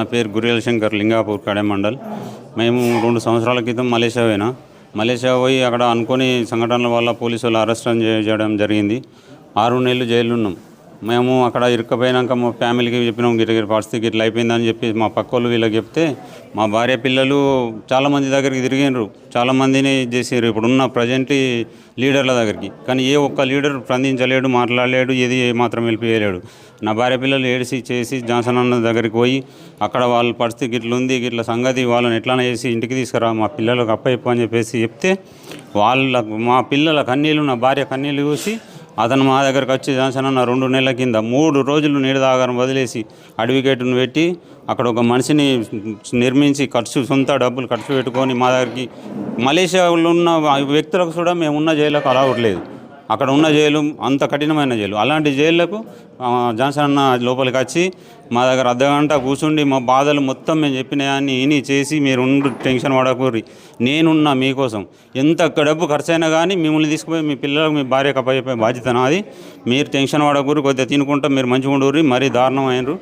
నా పేరు గురియల శంకర్, లింగాపూర్ కడే మండల్. మేము 2 సంవత్సరాల క్రితం మలేషియా పోయినా. మలేషియా పోయి అక్కడ అనుకోని సంఘటనల వల్ల పోలీసు వాళ్ళు అరెస్ట్ చేయడం జరిగింది. 6 నెలలు జైలు ఉన్నాం. మేము అక్కడ ఇరుక్కుపోయినాక మా ఫ్యామిలీకి చెప్పినాం, గిట్ల పరిస్థితి ఇట్లా అయిపోయిందని చెప్పి మా పక్కోళ్ళు వీళ్ళకి చెప్తే మా భార్య పిల్లలు చాలామంది దగ్గరికి తిరిగినారు, చాలామందిని చేసారు ఇప్పుడున్న ప్రజెంట్ లీడర్ల దగ్గరికి. కానీ ఏ ఒక్క లీడర్ స్పందించలేడు, మాట్లాడలేడు, ఏది మాత్రం వెళ్ళిపోయలేడు. నా భార్య పిల్లలు ఏడిసి చేసి జాన్సన్ అన్న దగ్గరికి పోయి అక్కడ వాళ్ళ పరిస్థితి ఇట్లా ఉంది, ఇట్లా సంగతి, వాళ్ళని ఎట్లా చేసి ఇంటికి తీసుకురా, మా పిల్లలకు అప్పయిపో అని చెప్పేసి చెప్తే మా పిల్లల కన్నీళ్ళు, నా భార్య కన్నీళ్ళు చూసి అతను మా దగ్గరకు వచ్చి జాన్సన్ అన్న 2 నెలల కింద 3 రోజులు నీడదాగారం వదిలేసి అడ్వకేట్ను పెట్టి అక్కడ ఒక మనిషిని నిర్మించి సొంత డబ్బులు ఖర్చు పెట్టుకొని మా దగ్గరికి, మలేషియాలో ఉన్న వ్యక్తులకు కూడా మేము ఉన్న జైలుకు అలవట్లేదు. అక్కడ ఉన్న జైలు అంత కఠినమైన జైలు. అలాంటి జైళ్లకు జాన్సన్ అన్న లోపలికి వచ్చి మా దగ్గర అర్ధగంట కూర్చుండి మా బాధలు మొత్తం మేము చెప్పినాయని విని చేసి, మీరు టెన్షన్ పడకూరి, నేనున్నా మీకోసం, ఎంత డబ్బు ఖర్చు అయినా కానీ మిమ్మల్ని తీసుకుపోయి మీ పిల్లలకు మీ భార్యకు అప్పచెప్పే బాధ్యత నాది, మీరు టెన్షన్ పడకూరి, కొద్దిగా తినుకుంటా మీరు మంచిగా ఉండూరి, మరీ దారుణమైనరు,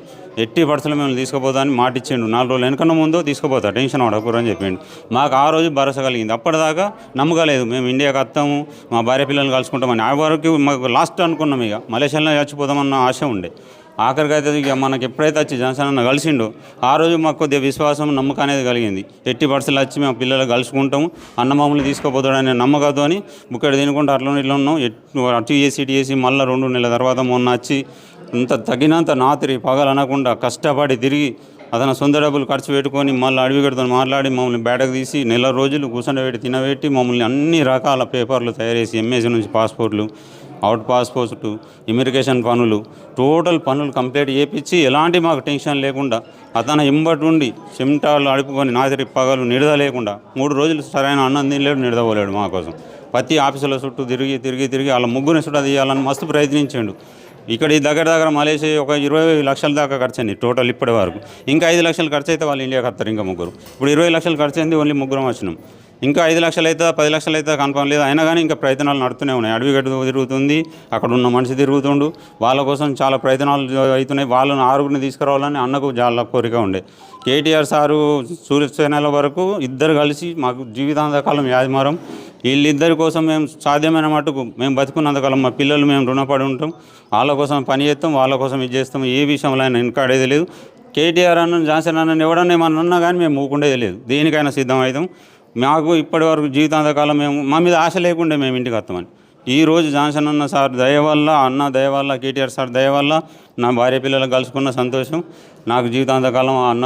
ఎట్టి పరిస్థితుల్లో మిమ్మల్ని తీసుకుపోతా అని మాట ఇచ్చిండు. 4 రోజులు వెనకన్నా ముందు తీసుకుపోతా, టెన్షన్ పడకూరు అని చెప్పిండు. మాకు ఆ రోజు భరోసా కలిగింది. అప్పటిదాకా నమ్మకలేదు, మేము ఇండియాకి వస్తాము, మా భార్య పిల్లల్ని కలుసుకుంటామని. ఆ వరకు మాకు లాస్ట్ అనుకున్నాం, ఇక మలేషియాలో చచ్చిపోదామన్న ఆశ ఉండే. ఆఖరికి అయితే ఇక మనకి ఎప్పుడైతే వచ్చి జాన్సన్ అన్న కలిసిండో ఆ రోజు మాకు కొద్దిగా విశ్వాసం, నమ్మకం అనేది కలిగింది. ఎట్టి పరిస్థితులు వచ్చి మేము పిల్లలు కలుసుకుంటాము, అన్న మమ్మల్ని తీసుకుపోతాడనే నమ్మకంతో అని బుక్కడి తినుకుంటూ అట్లా ఇట్లా ఉన్నాం. అటు చేసి మళ్ళీ 2 నెలల తర్వాత మొన్న వచ్చి ఇంత తగినంత రాత్రి పగలు అనకుండా కష్టపడి తిరిగి అతను సొంత డబ్బులు ఖర్చు పెట్టుకొని మళ్ళీ అడవిగడితో మాట్లాడి మమ్మల్ని బయటకు తీసి 4 రోజులు కూర్చొని తినబెట్టి మమ్మల్ని అన్ని రకాల పేపర్లు తయారు చేసి, ఎంఏసీ నుంచి పాస్పోర్ట్లు, అవుట్ పాస్పోర్ట్, ఇమిగ్రేషన్ పనులు, టోటల్ పనులు కంప్లీట్ చేయించి ఎలాంటి మాకు టెన్షన్ లేకుండా అతను ఎంబటి నుండి చెమటాలు అడుపుకొని నాదిరి పగలు నిడద లేకుండా 3 రోజులు సరైన అన్నం తినలేడు, నిడదపోలేడు మా కోసం. ప్రతి ఆఫీసుల చుట్టూ తిరిగి వాళ్ళ ముగ్గురిని చుట్టూ తీయాలని మస్తు ప్రయత్నించాడు. ఇక్కడ ఈ దగ్గర మలేషియా ఒక 20 లక్షల దాకా ఖర్చు అయింది టోటల్ ఇప్పటి వరకు. ఇంకా 5 లక్షలు ఖర్చు అయితే వాళ్ళు ఇండియాకి వస్తారు, ఇంకా ముగ్గురు. ఇప్పుడు 20 లక్షలు ఖర్చు అయింది, ఓన్లీ ముగ్గురం వచ్చినాం. ఇంకా 5 లక్షలు అవుతుందా 10 లక్షలు అవుతుందా కన్ఫర్మ్ లేదు. అయినా కానీ ఇంకా ప్రయత్నాలు నడుతూనే ఉన్నాయి. అడవిగడ్డ తిరుగుతుంది, అక్కడ ఉన్న మనిషి తిరుగుతుండు, వాళ్ళ కోసం చాలా ప్రయత్నాలు అవుతున్నాయి. వాళ్ళని 6గురిని తీసుకురావాలని అన్నకు చాలా కోరిక ఉండే. కేటీఆర్ సారు సూర్యసేనల వరకు ఇద్దరు కలిసి మాకు జీవితాంతకాలం యాజమారం, వీళ్ళిద్దరి కోసం మేము సాధ్యమైన మటుకు మేము బతుకున్నంతకాలం మా పిల్లలు మేము రుణపడి ఉంటాం, వాళ్ళ కోసం పని చేస్తాం, వాళ్ళ కోసం ఇది చేస్తాం. ఏ విషయంలో అయినా వెనకాడేది లేదు. కేటీఆర్ అన్న, జాన్సన్ అన్న ఎవడన్నా ఏమన్నా అన్నా కానీ మేము ఊకుండేది లేదు, దేనికైనా సిద్ధం అవుతాం. మాకు ఇప్పటి వరకు జీవితాంతకాలం మా మీద ఆశ లేకుండే మేము ఇంటికి వస్తామని. ఈరోజు జాన్సన్ అన్న సార్ దయ వల్ల, అన్న దయ వల్ల, కేటీఆర్ సార్ దయ వల్ల నా భార్య పిల్లలకు కలుసుకున్న సంతోషం నాకు జీవితాంతకాలం. అన్న